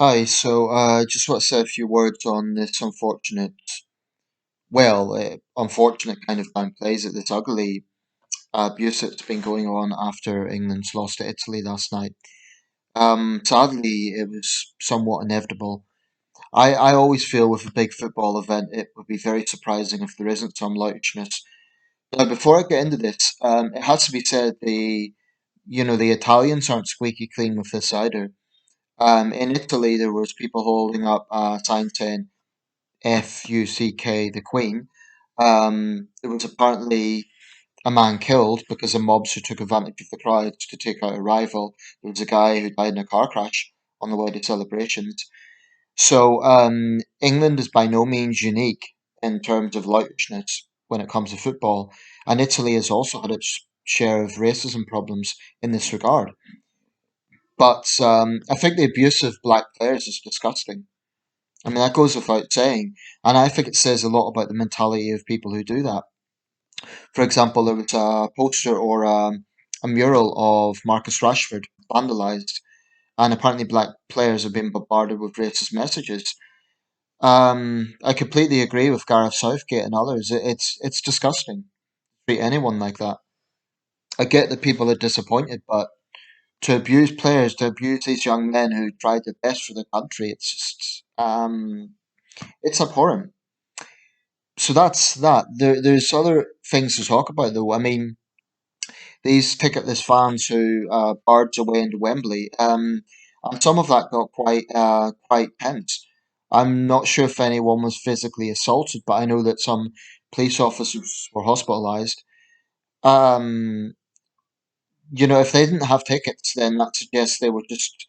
Hi, just want to say a few words on this unfortunate kind of time plays at this ugly abuse that's been going on after England's loss to Italy last night. Sadly, it was somewhat inevitable. I always feel with a big football event, it would be very surprising if there isn't some loutishness. Now, before I get into this, it has to be said the Italians aren't squeaky clean with this either. In Italy, there was people holding up signs saying FUCK, the Queen. There was apparently a man killed because of mobs who took advantage of the crowds to take out a rival. There was a guy who died in a car crash on the way to celebrations. England is by no means unique in terms of loutishness when it comes to football, and Italy has also had its share of racism problems in this regard. But I think the abuse of black players is disgusting. I mean, that goes without saying. And I think it says a lot about the mentality of people who do that. For example, there was a poster or a mural of Marcus Rashford vandalized, and apparently black players have been bombarded with racist messages. I completely agree with Gareth Southgate and others. It's disgusting to treat anyone like that. I get that people are disappointed, but to abuse players, to abuse these young men who tried their best for the country, it's abhorrent. So that's that. There's other things to talk about, though. I mean, these ticketless fans who barged away into Wembley, and some of that got quite tense. I'm not sure if anyone was physically assaulted, but I know that some police officers were hospitalised. Um, if they didn't have tickets, then that suggests they were just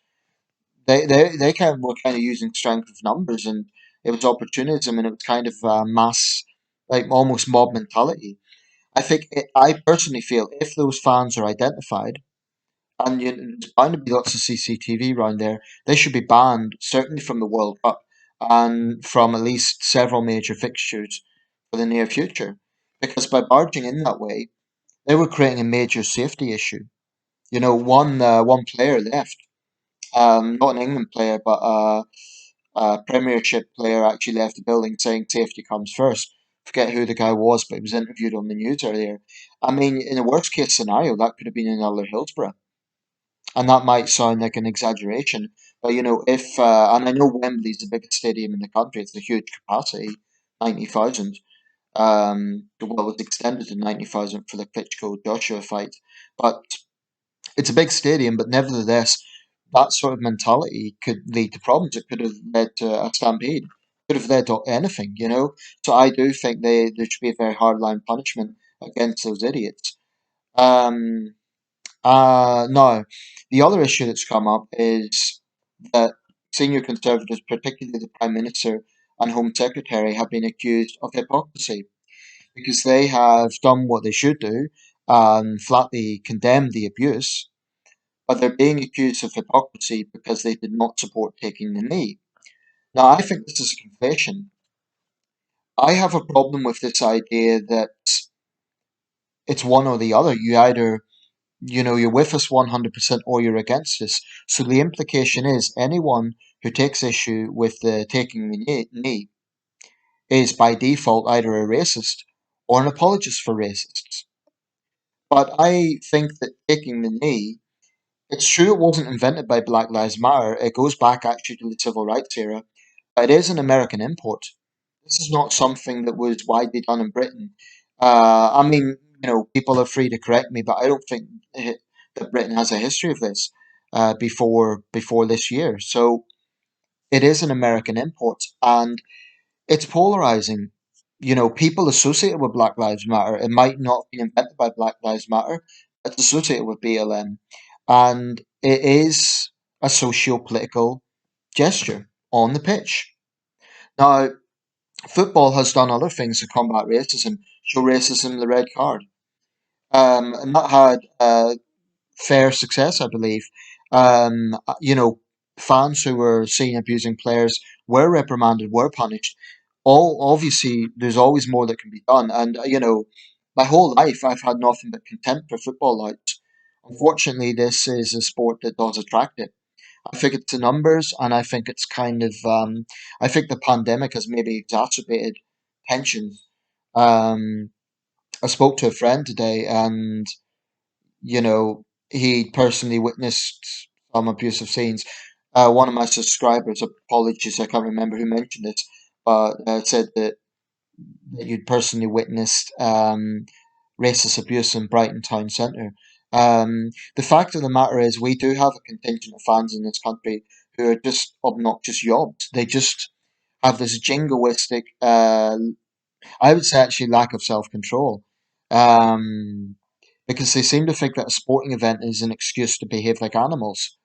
they kind of were kind of using strength of numbers, and it was opportunism, and it was kind of mass, like almost mob mentality. I personally feel if those fans are identified, and there's bound to be lots of CCTV around there, they should be banned, certainly from the World Cup and from at least several major fixtures for the near future. Because by barging in that way, they were creating a major safety issue. One player left, not an England player, but a Premiership player actually left the building saying safety comes first. Forget who the guy was, but he was interviewed on the news earlier. I mean, in a worst case scenario, that could have been another Hillsborough, and that might sound like an exaggeration, but if and I know Wembley's the biggest stadium in the country; it's a huge capacity, 90,000. Well, it was extended to 90,000 for the Klitschko Joshua fight, but it's a big stadium. But nevertheless, that sort of mentality could lead to problems. It could have led to a stampede. Could have led to anything. So I do think there should be a very hard line punishment against those idiots. Um, no. The other issue that's come up is that senior Conservatives, particularly the Prime Minister and Home Secretary, have been accused of hypocrisy because they have done what they should do and flatly condemned the abuse, but they're being accused of hypocrisy because they did not support taking the knee. Now, I think this is a conflation. I have a problem with this idea that it's one or the other. You're with us 100% or you're against us. So the implication is anyone who takes issue with the taking the knee is by default either a racist or an apologist for racists. But I think that taking the knee, it's true it wasn't invented by Black Lives Matter. It goes back actually to the civil rights era. But it is an American import. This is not something that was widely done in Britain. I mean, people are free to correct me, but I don't think that Britain has a history of this before this year. So it is an American import, and it's polarizing. People associated with Black Lives Matter. It might not have been invented by Black Lives Matter. It's associated with BLM, and it is a socio-political gesture on the pitch. Now, football has done other things to combat racism, show racism the red card, and that had fair success, I believe. Um, uh, you know, Fans who were seen abusing players were reprimanded, were punished. All obviously, there's always more that can be done, and my whole life I've had nothing but contempt for football louts. Unfortunately, this is a sport that does attract it. I think it's the numbers, and I think it's kind of I think the pandemic has maybe exacerbated tensions. Um, I spoke to a friend today, and he personally witnessed some abusive scenes. One of my subscribers, apologies, I can't remember who mentioned it, but said that you'd personally witnessed racist abuse in Brighton Town Centre. The fact of the matter is, we do have a contingent of fans in this country who are just obnoxious yobs. They just have this jingoistic, I would say actually lack of self control. Um, because they seem to think that a sporting event is an excuse to behave like animals.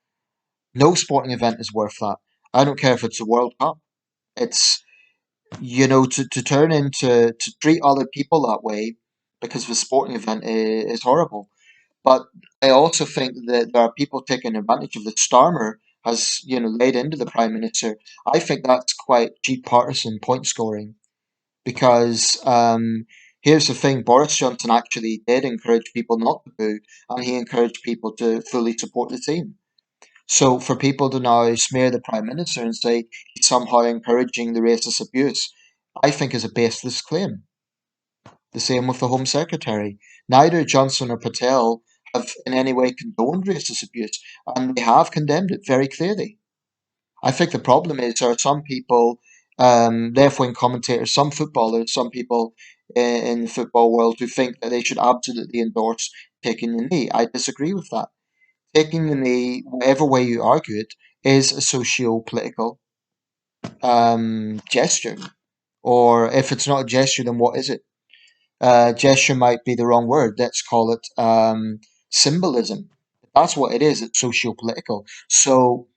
No sporting event is worth that. I don't care if it's a World Cup. It's, to turn into, to treat other people that way because of a sporting event is horrible. But I also think that there are people taking advantage of the Starmer has, laid into the Prime Minister. I think that's quite cheap partisan point scoring because here's the thing: Boris Johnson actually did encourage people not to boo, and he encouraged people to fully support the team. So for people to now smear the Prime Minister and say he's somehow encouraging the racist abuse, I think is a baseless claim. The same with the Home Secretary. Neither Johnson or Patel have in any way condoned racist abuse, and they have condemned it very clearly. I think the problem is there are some people, left wing commentators, some footballers, some people in the football world who think that they should absolutely endorse taking the knee. I disagree with that. Taking the knee, whatever way you argue it, is a socio political gesture. Or if it's not a gesture, then what is it? Gesture might be the wrong word. Let's call it symbolism. That's what it is. It's socio-political. So,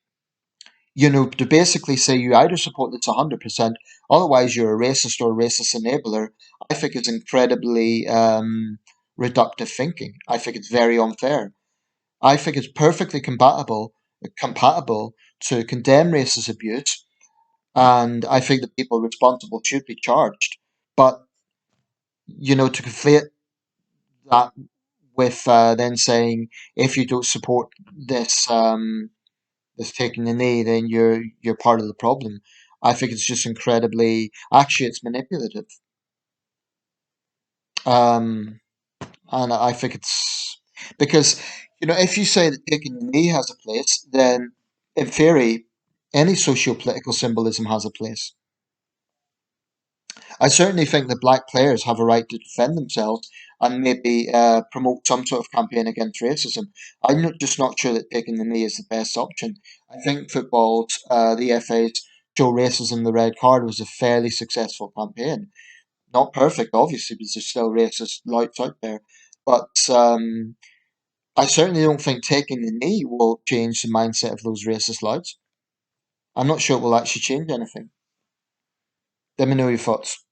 to basically say you either support this 100%, otherwise you're a racist or a racist enabler, I think is incredibly reductive thinking. I think it's very unfair. I think it's perfectly compatible to condemn racist abuse, and I think the people responsible should be charged. But, to conflate that with then saying if you don't support this taking the knee, then you're part of the problem. I think it's just incredibly, actually, it's manipulative. Um, and I think it's because if you say that taking the knee has a place, then in theory, any socio-political symbolism has a place. I certainly think that black players have a right to defend themselves and maybe promote some sort of campaign against racism. Just not sure that taking the knee is the best option. I think football's, the FA's Show Racism the Red Card was a fairly successful campaign. Not perfect, obviously, because there's still racist lights out there. But I certainly don't think taking the knee will change the mindset of those racist lights. I'm not sure it will actually change anything. Let me know your thoughts.